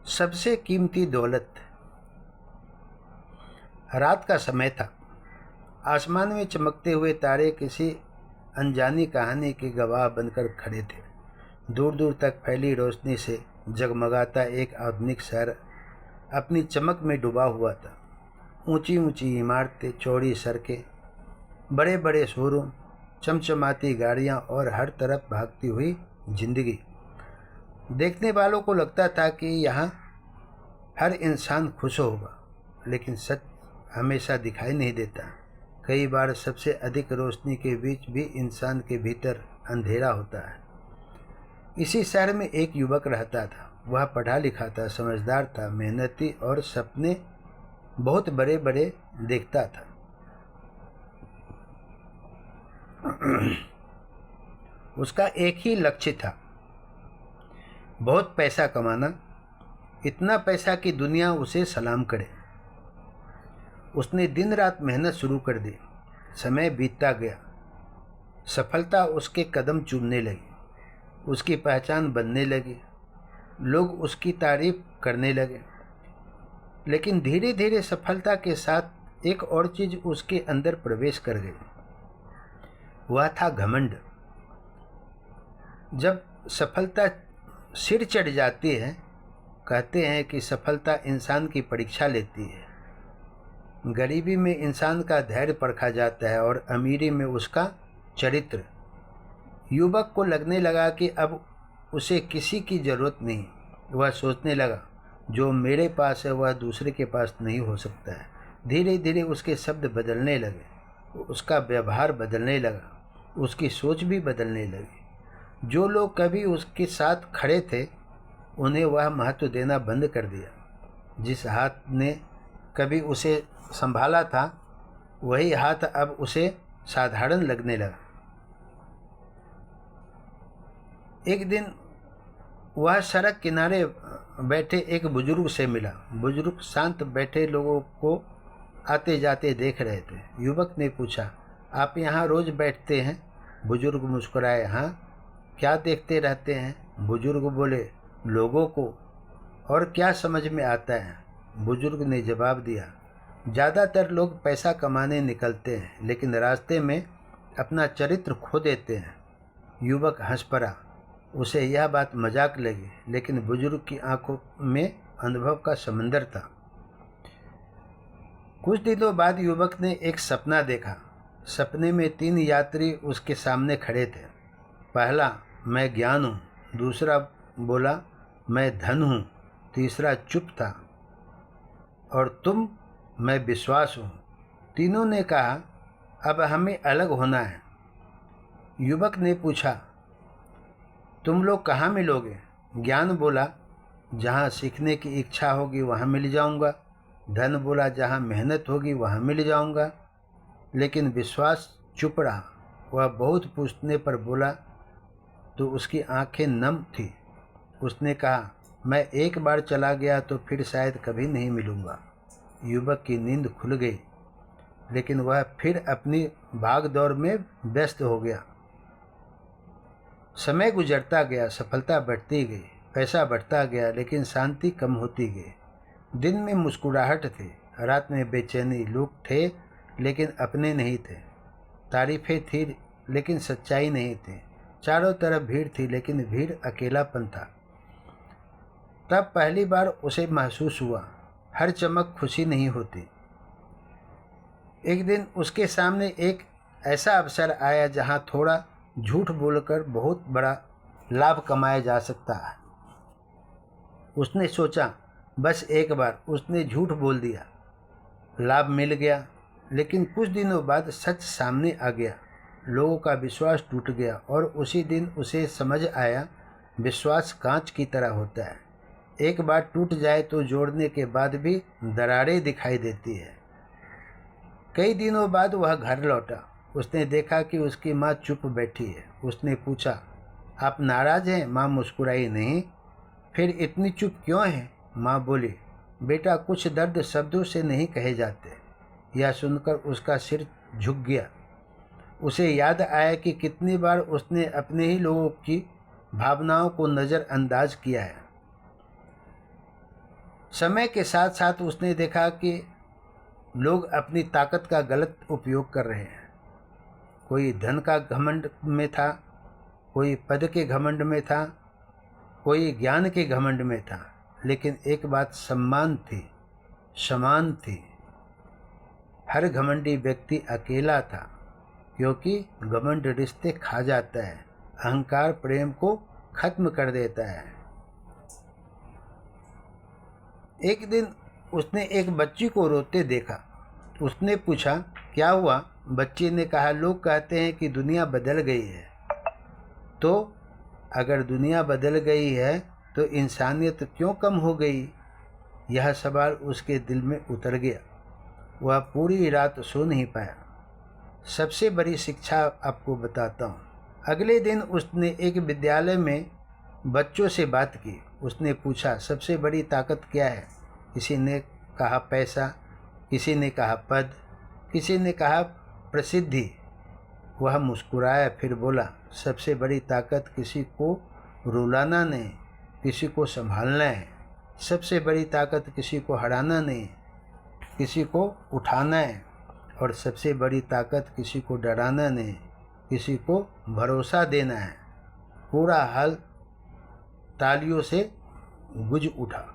सबसे कीमती दौलत। रात का समय था। आसमान में चमकते हुए तारे किसी अनजानी कहानी के गवाह बनकर खड़े थे। दूर दूर तक फैली रोशनी से जगमगाता एक आधुनिक शहर अपनी चमक में डूबा हुआ था। ऊंची ऊंची इमारतें, चौड़ी सड़कें, बड़े बड़े शोरूम, चमचमाती गाड़ियां और हर तरफ भागती हुई जिंदगी। देखने वालों को लगता था कि यहाँ हर इंसान खुश होगा, लेकिन सच हमेशा दिखाई नहीं देता। कई बार सबसे अधिक रोशनी के बीच भी इंसान के भीतर अंधेरा होता है। इसी शहर में एक युवक रहता था। वह पढ़ा लिखा था, समझदार था, मेहनती और सपने बहुत बड़े बड़े देखता था। उसका एक ही लक्ष्य था, बहुत पैसा कमाना, इतना पैसा कि दुनिया उसे सलाम करे। उसने दिन रात मेहनत शुरू कर दी। समय बीतता गया, सफलता उसके कदम चूमने लगी, उसकी पहचान बनने लगी, लोग उसकी तारीफ करने लगे। लेकिन धीरे धीरे सफलता के साथ एक और चीज उसके अंदर प्रवेश कर गई। वह था घमंड। जब सफलता सिर चढ़ जाती है, कहते हैं कि सफलता इंसान की परीक्षा लेती है। गरीबी में इंसान का धैर्य परखा जाता है और अमीरी में उसका चरित्र। युवक को लगने लगा कि अब उसे किसी की जरूरत नहीं। वह सोचने लगा, जो मेरे पास है वह दूसरे के पास नहीं हो सकता है। धीरे धीरे उसके शब्द बदलने लगे, उसका व्यवहार बदलने लगा, उसकी सोच भी बदलने लगी। जो लोग कभी उसके साथ खड़े थे, उन्हें वह महत्व देना बंद कर दिया। जिस हाथ ने कभी उसे संभाला था, वही हाथ अब उसे साधारण लगने लगा। एक दिन वह सड़क किनारे बैठे एक बुजुर्ग से मिला। बुजुर्ग शांत बैठे लोगों को आते जाते देख रहे थे। युवक ने पूछा, आप यहाँ रोज बैठते हैं? बुजुर्ग मुस्कुराए, हाँ। क्या देखते रहते हैं? बुजुर्ग बोले, लोगों को। और क्या समझ में आता है? बुजुर्ग ने जवाब दिया, ज़्यादातर लोग पैसा कमाने निकलते हैं, लेकिन रास्ते में अपना चरित्र खो देते हैं। युवक हंस पड़ा। उसे यह बात मजाक लगी, लेकिन बुजुर्ग की आंखों में अनुभव का समंदर था। कुछ दिनों बाद युवक ने एक सपना देखा। सपने में 3 यात्री उसके सामने खड़े थे। पहला, मैं ज्ञान हूँ। दूसरा बोला, मैं धन हूँ। तीसरा चुप था, और तुम? मैं विश्वास हूँ। तीनों ने कहा, अब हमें अलग होना है। युवक ने पूछा, तुम लोग कहाँ मिलोगे? ज्ञान बोला, जहाँ सीखने की इच्छा होगी वहाँ मिल जाऊँगा। धन बोला, जहाँ मेहनत होगी वहाँ मिल जाऊँगा। लेकिन विश्वास चुप रहा। वह बहुत पूछने पर बोला तो उसकी आंखें नम थी। उसने कहा, मैं एक बार चला गया तो फिर शायद कभी नहीं मिलूँगा। युवक की नींद खुल गई, लेकिन वह फिर अपनी भाग दौड़ में व्यस्त हो गया। समय गुजरता गया, सफलता बढ़ती गई, पैसा बढ़ता गया, लेकिन शांति कम होती गई। दिन में मुस्कुराहट थी, रात में बेचैनी। लोग थे लेकिन अपने नहीं थे। तारीफें थी लेकिन सच्चाई नहीं थी। चारों तरफ भीड़ थी, लेकिन भीड़ अकेलापन था। तब पहली बार उसे महसूस हुआ, हर चमक खुशी नहीं होती। एक दिन उसके सामने एक ऐसा अवसर आया जहां थोड़ा झूठ बोलकर बहुत बड़ा लाभ कमाया जा सकता है। उसने सोचा, बस एक बार। उसने झूठ बोल दिया, लाभ मिल गया। लेकिन कुछ दिनों बाद सच सामने आ गया। लोगों का विश्वास टूट गया, और उसी दिन उसे समझ आया, विश्वास कांच की तरह होता है। एक बार टूट जाए तो जोड़ने के बाद भी दरारें दिखाई देती है। कई दिनों बाद वह घर लौटा। उसने देखा कि उसकी माँ चुप बैठी है। उसने पूछा, आप नाराज हैं? माँ मुस्कुराई, नहीं। फिर इतनी चुप क्यों है? माँ बोली, बेटा, कुछ दर्द शब्दों से नहीं कहे जाते। यह सुनकर उसका सिर झुक गया। उसे याद आया कि कितनी बार उसने अपने ही लोगों की भावनाओं को नज़रअंदाज किया है। समय के साथ साथ उसने देखा कि लोग अपनी ताकत का गलत उपयोग कर रहे हैं। कोई धन का घमंड में था, कोई पद के घमंड में था, कोई ज्ञान के घमंड में था, लेकिन एक बात समान थी। हर घमंडी व्यक्ति अकेला था, क्योंकि घमंड रिश्ते खा जाता है, अहंकार प्रेम को खत्म कर देता है। एक दिन उसने एक बच्ची को रोते देखा। उसने पूछा, क्या हुआ? बच्ची ने कहा, लोग कहते हैं कि दुनिया बदल गई है। तो अगर दुनिया बदल गई है तो इंसानियत क्यों कम हो गई? यह सवाल उसके दिल में उतर गया। वह पूरी रात सो नहीं पाया। सबसे बड़ी शिक्षा आपको बताता हूँ। अगले दिन उसने एक विद्यालय में बच्चों से बात की। उसने पूछा, सबसे बड़ी ताकत क्या है? किसी ने कहा पैसा, किसी ने कहा पद, किसी ने कहा प्रसिद्धि। वह मुस्कुराया, फिर बोला, सबसे बड़ी ताकत किसी को रुलाना नहीं, किसी को संभालना है। सबसे बड़ी ताकत किसी को हराना नहीं, किसी को उठाना है। और सबसे बड़ी ताकत किसी को डराना नहीं, किसी को भरोसा देना है। पूरा हॉल तालियों से गूंज उठा।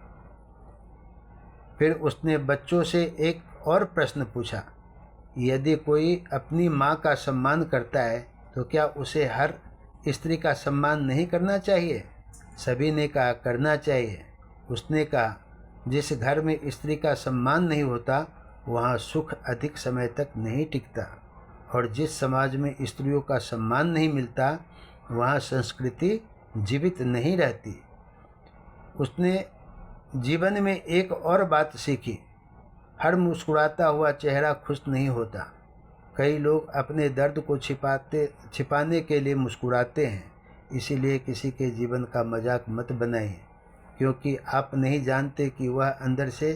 फिर उसने बच्चों से एक और प्रश्न पूछा, यदि कोई अपनी माँ का सम्मान करता है तो क्या उसे हर स्त्री का सम्मान नहीं करना चाहिए? सभी ने कहा, करना चाहिए। उसने कहा, जिस घर में स्त्री का सम्मान नहीं होता वहाँ सुख अधिक समय तक नहीं टिकता, और जिस समाज में स्त्रियों का सम्मान नहीं मिलता वहाँ संस्कृति जीवित नहीं रहती। उसने जीवन में एक और बात सीखी, हर मुस्कुराता हुआ चेहरा खुश नहीं होता। कई लोग अपने दर्द को छिपाने के लिए मुस्कुराते हैं। इसीलिए किसी के जीवन का मजाक मत बनाइए, क्योंकि आप नहीं जानते कि वह अंदर से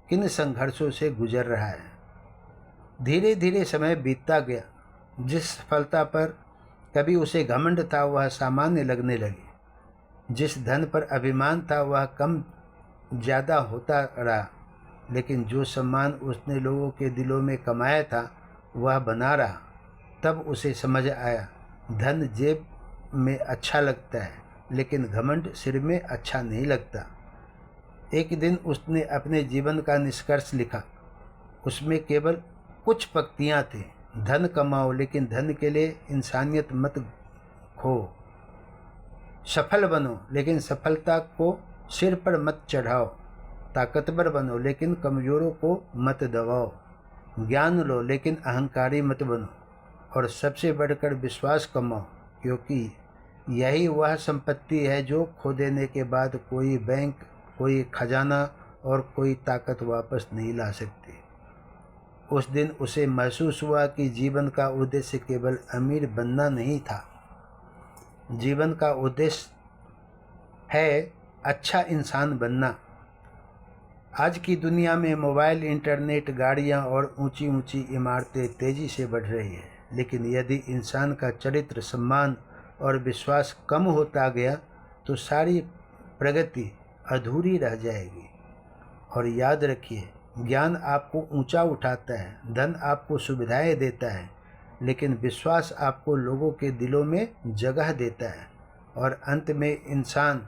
किन संघर्षों से गुजर रहा है। धीरे धीरे समय बीतता गया। जिस सफलता पर कभी उसे घमंड था वह सामान्य लगने लगी। जिस धन पर अभिमान था वह कम ज़्यादा होता रहा। लेकिन जो सम्मान उसने लोगों के दिलों में कमाया था वह बना रहा। तब उसे समझ आया, धन जेब में अच्छा लगता है, लेकिन घमंड सिर में अच्छा नहीं लगता। एक दिन उसने अपने जीवन का निष्कर्ष लिखा। उसमें केवल कुछ पंक्तियाँ थीं। धन कमाओ, लेकिन धन के लिए इंसानियत मत खो। सफल बनो, लेकिन सफलता को सिर पर मत चढ़ाओ। ताकतवर बनो, लेकिन कमज़ोरों को मत दबाओ। ज्ञान लो, लेकिन अहंकारी मत बनो। और सबसे बढ़कर विश्वास कमाओ, क्योंकि यही वह संपत्ति है जो खो देने के बाद कोई बैंक, कोई खजाना और कोई ताकत वापस नहीं ला सकती। उस दिन उसे महसूस हुआ कि जीवन का उद्देश्य केवल अमीर बनना नहीं था। जीवन का उद्देश्य है अच्छा इंसान बनना। आज की दुनिया में मोबाइल, इंटरनेट, गाड़ियां और ऊंची ऊंची इमारतें तेज़ी से बढ़ रही है, लेकिन यदि इंसान का चरित्र, सम्मान और विश्वास कम होता गया तो सारी प्रगति अधूरी रह जाएगी। और याद रखिए, ज्ञान आपको ऊंचा उठाता है, धन आपको सुविधाएं देता है, लेकिन विश्वास आपको लोगों के दिलों में जगह देता है। और अंत में इंसान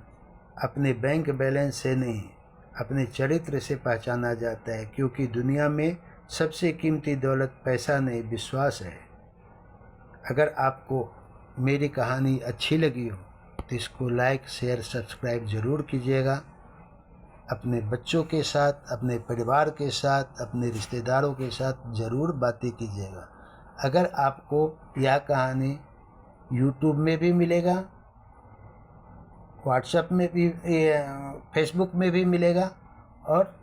अपने बैंक बैलेंस से नहीं, अपने चरित्र से पहचाना जाता है, क्योंकि दुनिया में सबसे कीमती दौलत पैसा नहीं, विश्वास है। अगर आपको मेरी कहानी अच्छी लगी हो तो इसको लाइक, शेयर, सब्सक्राइब ज़रूर कीजिएगा। अपने बच्चों के साथ, अपने परिवार के साथ, अपने रिश्तेदारों के साथ ज़रूर बातें कीजिएगा। अगर आपको यह कहानी यूट्यूब में भी मिलेगा, व्हाट्सएप में भी, फेसबुक में भी मिलेगा और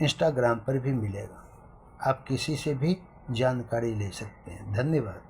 इंस्टाग्राम पर भी मिलेगा। आप किसी से भी जानकारी ले सकते हैं। धन्यवाद।